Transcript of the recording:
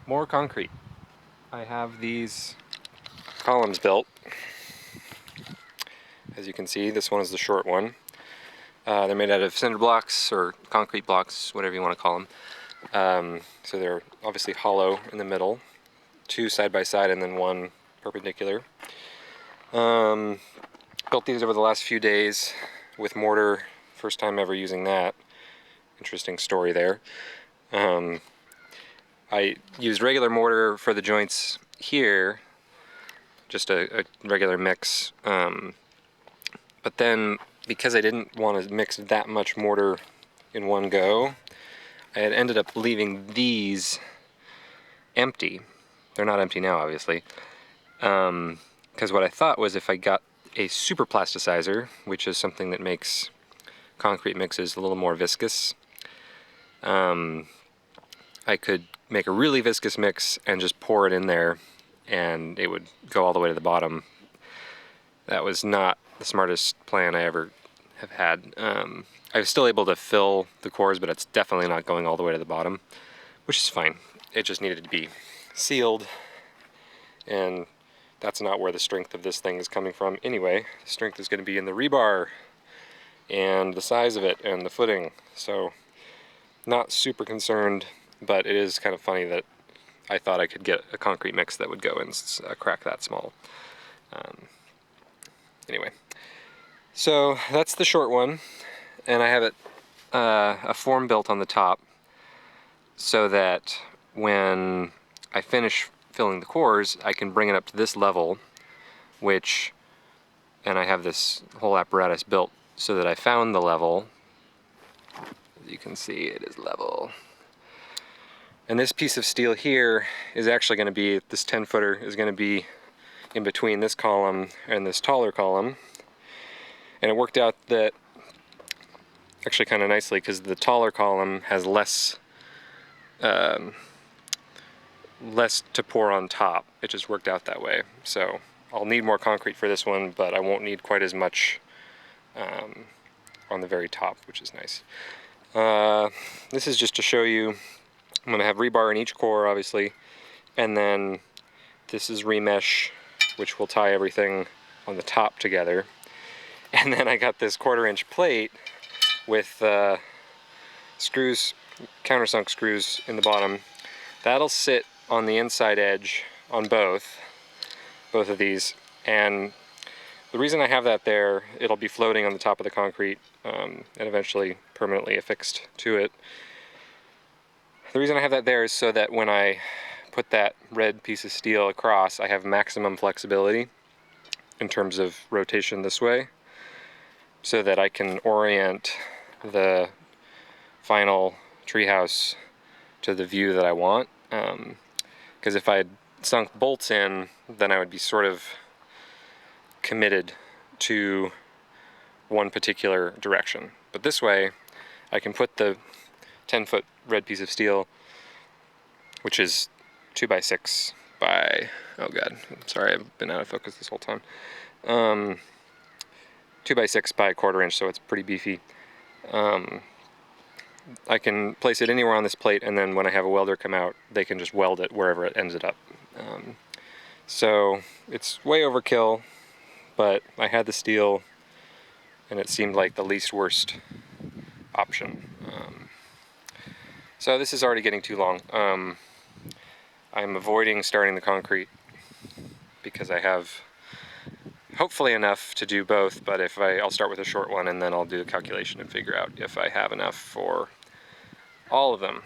more concrete. I have these columns built. As you can see, this one is the short one. They're made out of cinder blocks or concrete blocks, whatever you want to call them. So they're obviously hollow in the middle, two side by side and then one perpendicular. Built these over the last few days with mortar, first time ever using that. Interesting story there. I used regular mortar for the joints here, just a regular mix. But then, because I didn't want to mix that much mortar in one go, I had ended up leaving these empty. They're not empty now, obviously. Because what I thought was if I got a super plasticizer, which is something that makes concrete mixes a little more viscous, I could make a really viscous mix and just pour it in there and it would go all the way to the bottom. That was not the smartest plan I ever have had. I was still able to fill the cores, but it's definitely not going all the way to the bottom, which is fine. It just needed to be sealed, and that's not where the strength of this thing is coming from anyway. The strength is going to be in the rebar and the size of it and the footing. So not super concerned, but it is kind of funny that I thought I could get a concrete mix that would go in a crack that small. Anyway, so that's the short one, and I have it a form built on the top so that when I finish filling the cores, I can bring it up to this level, and I have this whole apparatus built so that I found the level. As you can see, it is level. And this piece of steel here is actually going to be, this 10-footer is going to be in between this column and this taller column. And it worked out that actually kind of nicely, because the taller column has less to pour on top. It just worked out that way. So I'll need more concrete for this one, but I won't need quite as much on the very top, which is nice. This is just to show you, I'm going to have rebar in each core, obviously, and then this is remesh, which will tie everything on the top together. And then I got this 1/4-inch plate with screws, countersunk screws in the bottom. That'll sit on the inside edge on both of these, and the reason I have that there, it'll be floating on the top of the concrete and eventually permanently affixed to it. The reason I have that there is so that when I put that red piece of steel across, I have maximum flexibility in terms of rotation this way, so that I can orient the final treehouse to the view that I want. Because if I had sunk bolts in, then I would be sort of committed to one particular direction. But this way, I can put the 10-foot red piece of steel, which is 2x6 by, oh god, sorry, I've been out of focus this whole time. 2x6 by 1/4-inch, so it's pretty beefy. I can place it anywhere on this plate, and then when I have a welder come out, they can just weld it wherever it ends it up. So it's way overkill, but I had the steel, and it seemed like the least worst option. So this is already getting too long. I'm avoiding starting the concrete because I have hopefully enough to do both, but I'll start with a short one and then I'll do a calculation and figure out if I have enough for all of them.